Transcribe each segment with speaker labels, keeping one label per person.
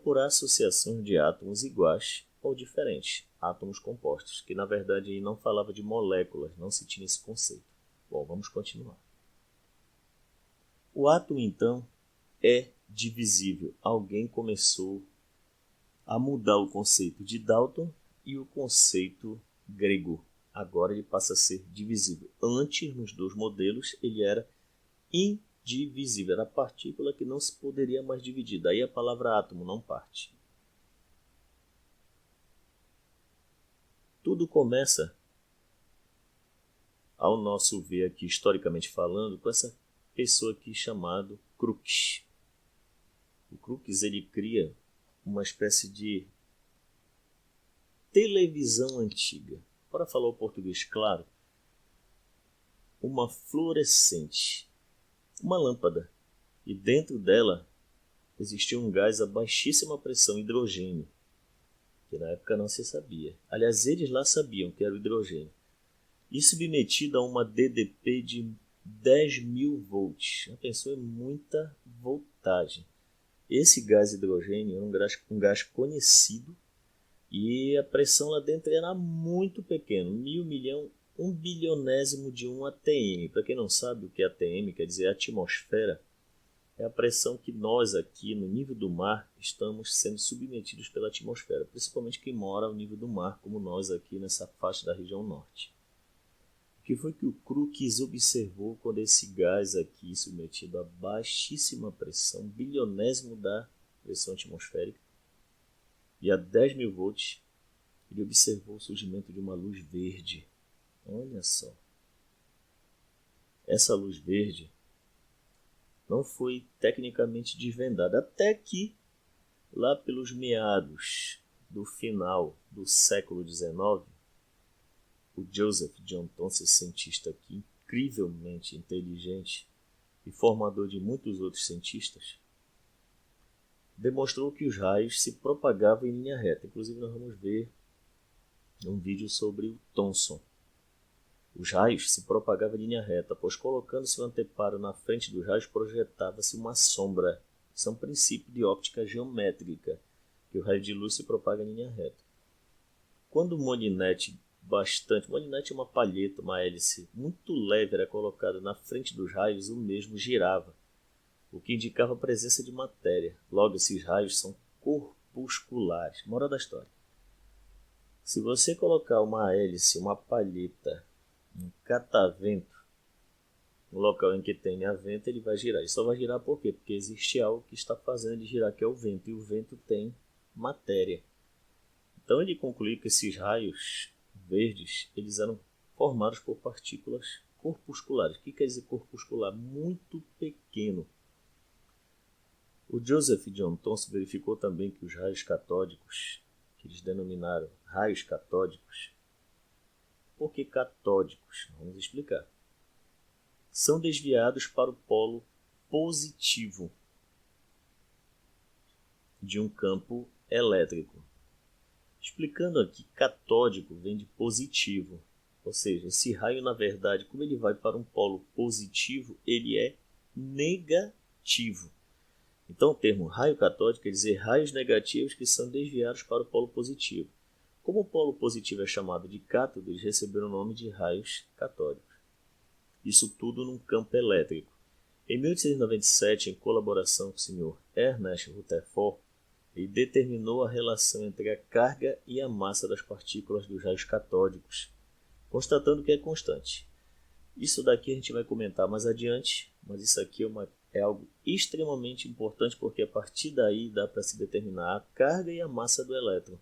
Speaker 1: por associações de átomos iguais ou diferentes, átomos compostos, que na verdade aí não falava de moléculas, não se tinha esse conceito. Bom, vamos continuar. O átomo, então, é divisível. Alguém começou a mudar o conceito de Dalton e o conceito grego. Agora ele passa a ser divisível. Antes, nos dois modelos, ele era indivisível. Era a partícula que não se poderia mais dividir. Daí a palavra átomo, não parte. Tudo começa, ao nosso ver aqui, historicamente falando, com essa pessoa aqui chamada Crookes. O Crookes, ele cria uma espécie de televisão antiga. Para falar o português claro, uma fluorescente, uma lâmpada, e dentro dela existia um gás a baixíssima pressão, hidrogênio, que na época não se sabia. Aliás, eles lá sabiam que era o hidrogênio. E submetido a uma DDP de 10.000 volts. Já pensou? É muita voltagem. Esse gás hidrogênio era um gás conhecido e a pressão lá dentro era muito pequena, 1.000, milhão, 1 bilionésimo de 1 atm. Para quem não sabe o que é atm, quer dizer atmosfera, é a pressão que nós aqui no nível do mar estamos sendo submetidos pela atmosfera, principalmente quem mora ao nível do mar, como nós aqui nessa faixa da região norte. O que foi que o Crookes observou quando esse gás aqui, submetido a baixíssima pressão, bilionésimo da pressão atmosférica, e a 10.000 volts, ele observou o surgimento de uma luz verde. Olha só. Essa luz verde não foi tecnicamente desvendada, até que, lá pelos meados do final do século XIX, o Joseph John Thomson, cientista aqui, incrivelmente inteligente e formador de muitos outros cientistas, demonstrou que os raios se propagavam em linha reta. Inclusive nós vamos ver um vídeo sobre o Thomson. Os raios se propagavam em linha reta, pois colocando-se o anteparo na frente dos raios projetava-se uma sombra. Isso é um princípio de óptica geométrica, que o raio de luz se propaga em linha reta. Quando o molinete molinete é uma palheta, uma hélice muito leve, era colocada na frente dos raios, o mesmo girava, o que indicava a presença de matéria. Logo, esses raios são corpusculares. Moral da história: se você colocar uma hélice, uma palheta, um catavento no local em que tem a vento, ele vai girar. Ele só vai girar por quê? Porque existe algo que está fazendo ele girar, que é o vento, e o vento tem matéria. Então ele concluiu que esses raios verdes, eles eram formados por partículas corpusculares. O que quer dizer corpuscular? Muito pequeno. O Joseph John Thomson verificou também que os raios catódicos, que eles denominaram raios catódicos, por que catódicos? Vamos explicar. São desviados para o polo positivo de um campo elétrico. Explicando aqui, catódico vem de positivo, ou seja, esse raio, na verdade, como ele vai para um polo positivo, ele é negativo. Então o termo raio catódico quer dizer raios negativos que são desviados para o polo positivo. Como o polo positivo é chamado de cátodo, eles receberam o nome de raios catódicos. Isso tudo num campo elétrico. Em 1897, em colaboração com o Sr. Ernest Rutherford, ele determinou a relação entre a carga e a massa das partículas dos raios catódicos, constatando que é constante. Isso daqui a gente vai comentar mais adiante, mas isso aqui é algo extremamente importante, porque a partir daí dá para se determinar a carga e a massa do elétron.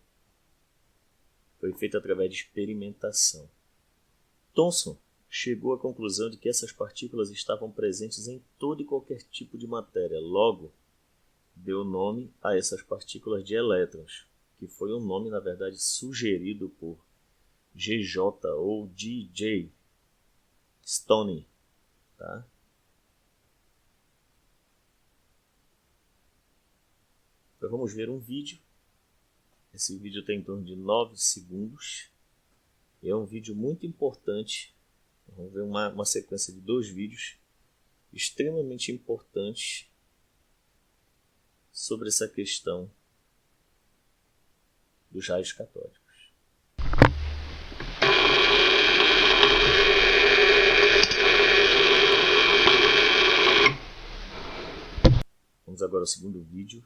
Speaker 1: Foi feito através de experimentação. Thomson chegou à conclusão de que essas partículas estavam presentes em todo e qualquer tipo de matéria. Logo, deu nome a essas partículas de elétrons, que foi um nome, na verdade, sugerido por GJ ou DJ Stoney. Tá? Então vamos ver um vídeo. Esse vídeo tem em torno de 9 segundos. E é um vídeo muito importante. Vamos ver uma sequência de 2 vídeos extremamente importantes sobre essa questão dos raios catódicos. Vamos agora ao segundo vídeo.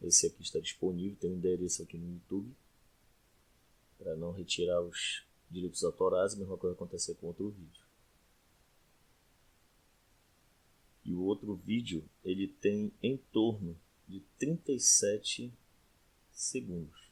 Speaker 1: Esse aqui está disponível, tem um endereço aqui no YouTube. Para não retirar os direitos autorais, a mesma coisa acontecer com outro vídeo. E o outro vídeo, ele tem em torno de 37 segundos.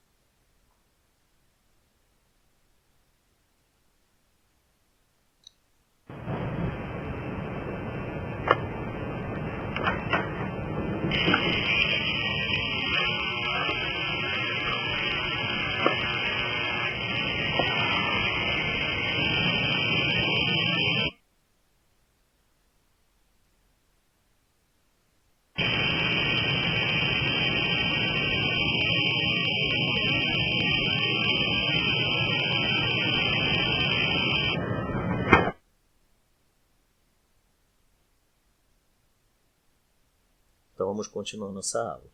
Speaker 1: Então vamos continuar nossa aula.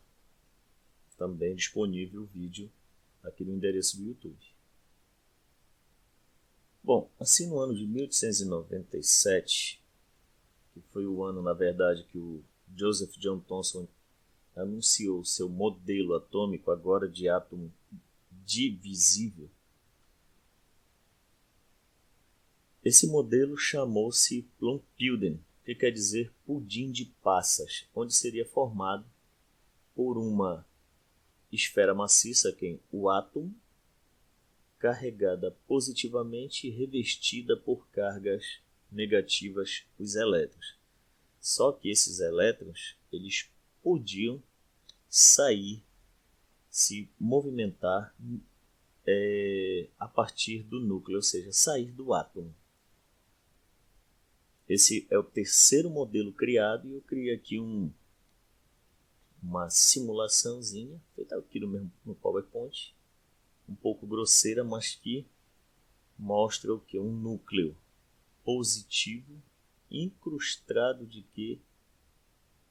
Speaker 1: Também disponível o vídeo aqui no endereço do YouTube. Bom, assim no ano de 1897, que foi o ano, na verdade, que o Joseph John Thomson anunciou seu modelo atômico, agora de átomo divisível. Esse modelo chamou-se Bloom-Pilden, que quer dizer pudim de passas, onde seria formado por uma esfera maciça, o átomo, carregada positivamente e revestida por cargas negativas, os elétrons. Só que esses elétrons, eles podiam sair, se movimentar a partir do núcleo, ou seja, sair do átomo. Esse é o terceiro modelo criado e eu criei aqui uma simulaçãozinha, feita aqui no PowerPoint, um pouco grosseira, mas que mostra o que? Um núcleo positivo incrustado de quê?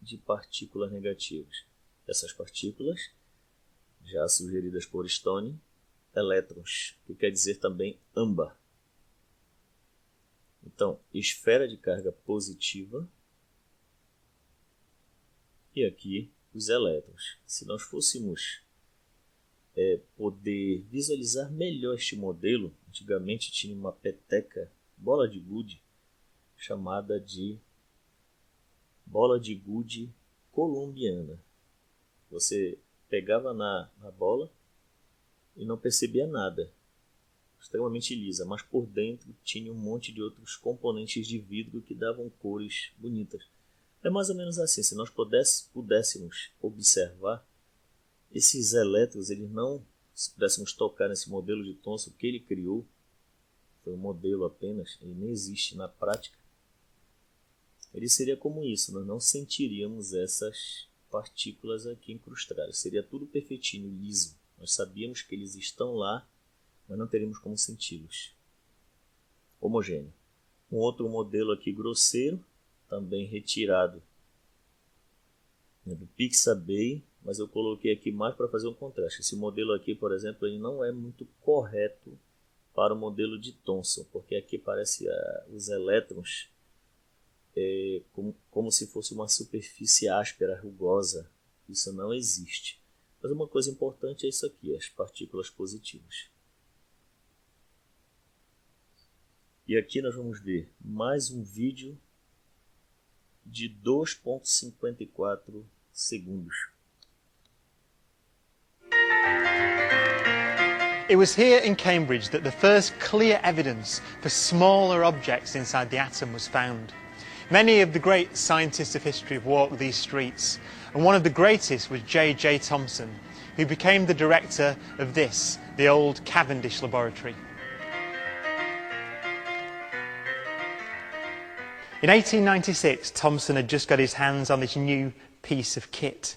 Speaker 1: De partículas negativas. Essas partículas, já sugeridas por Stone, elétrons, que quer dizer também âmbar. Então, esfera de carga positiva e aqui os elétrons. Se nós fôssemos poder visualizar melhor este modelo, antigamente tinha uma peteca, bola de gude, chamada de bola de gude colombiana. Você pegava na bola e não percebia nada. Extremamente lisa, mas por dentro tinha um monte de outros componentes de vidro que davam cores bonitas. É mais ou menos assim, se nós pudéssemos observar, esses elétrons, se pudéssemos tocar nesse modelo de Thomson que ele criou, foi um modelo apenas, ele nem existe na prática, ele seria como isso, nós não sentiríamos essas partículas aqui incrustadas, seria tudo perfeitinho, liso, nós sabíamos que eles estão lá, mas não teríamos como senti-los. Homogêneo. Um outro modelo aqui grosseiro, também retirado do Pixabay, mas eu coloquei aqui mais para fazer um contraste. Esse modelo aqui, por exemplo, ele não é muito correto para o modelo de Thomson, porque aqui parece os elétrons como se fosse uma superfície áspera, rugosa. Isso não existe. Mas uma coisa importante é isso aqui, as partículas positivas. E aqui nós vamos ver mais um vídeo de 2,54 segundos.
Speaker 2: It was here in Cambridge that the first clear evidence for smaller objects inside the atom was found. Many of the great scientists of history have walked these streets, and one of the greatest was J.J. Thomson, who became the director of this, the old Cavendish laboratory. In 1896, Thomson had just got his hands on this new piece of kit.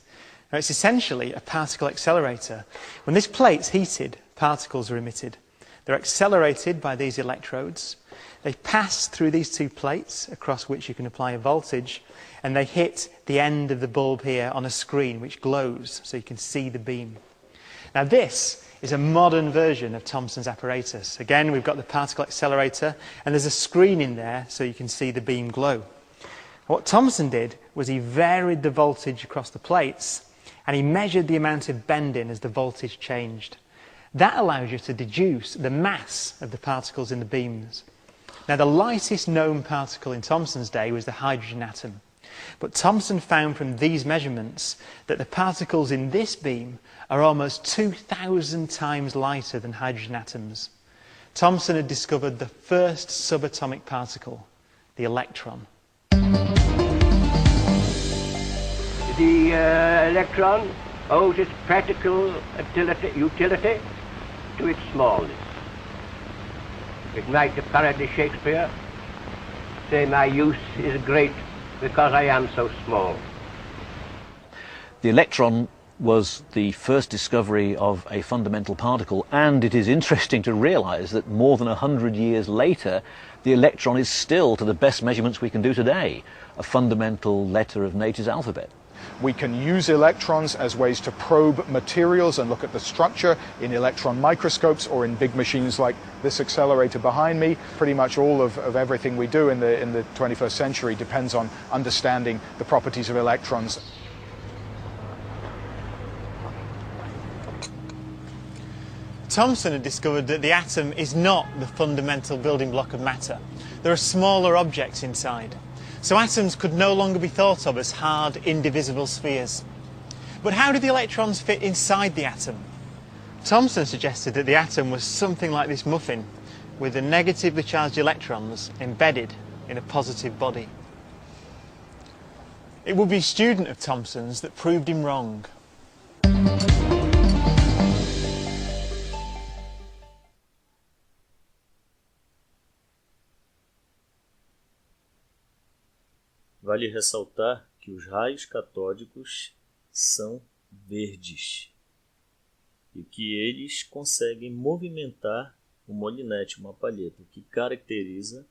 Speaker 2: Now, it's essentially a particle accelerator. When this plate's heated, particles are emitted. They're accelerated by these electrodes. They pass through these two plates, across which you can apply a voltage, and they hit the end of the bulb here on a screen which glows, so you can see the beam. Now this is a modern version of Thomson's apparatus. Again, we've got the particle accelerator, and there's a screen in there so you can see the beam glow. What Thomson did was he varied the voltage across the plates, and he measured the amount of bending as the voltage changed. That allows you to deduce the mass of the particles in the beams. Now, the lightest known particle in Thomson's day was the hydrogen atom. But Thomson found from these measurements that the particles in this beam are almost 2,000 times lighter than hydrogen atoms. Thomson had discovered the first subatomic particle, the electron.
Speaker 3: The electron owes its practical utility to its smallness. It might parody Shakespeare, say my use is great because I am so small.
Speaker 4: The electron was the first discovery of a fundamental particle, and it is interesting to realise that more than 100 years later, the electron is still, to the best measurements we can do today, a fundamental letter of nature's alphabet.
Speaker 5: We can use electrons as ways to probe materials and look at the structure in electron microscopes or in big machines like this accelerator behind me. Pretty much all of everything we do in the 21st century depends on understanding the properties of electrons.
Speaker 2: Thomson had discovered that the atom is not the fundamental building block of matter. There are smaller objects inside. So atoms could no longer be thought of as hard, indivisible spheres. But how do the electrons fit inside the atom? Thomson suggested that the atom was something like this muffin, with the negatively charged electrons embedded in a positive body. It would be a student of Thomson's that proved him wrong.
Speaker 1: Vale ressaltar que os raios catódicos são verdes e que eles conseguem movimentar um molinete, uma palheta, o que caracteriza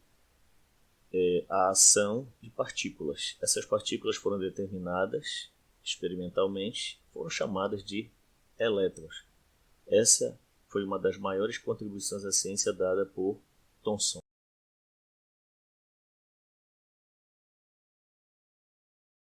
Speaker 1: a ação de partículas. Essas partículas foram determinadas experimentalmente, foram chamadas de elétrons. Essa foi uma das maiores contribuições à ciência dada por Thomson.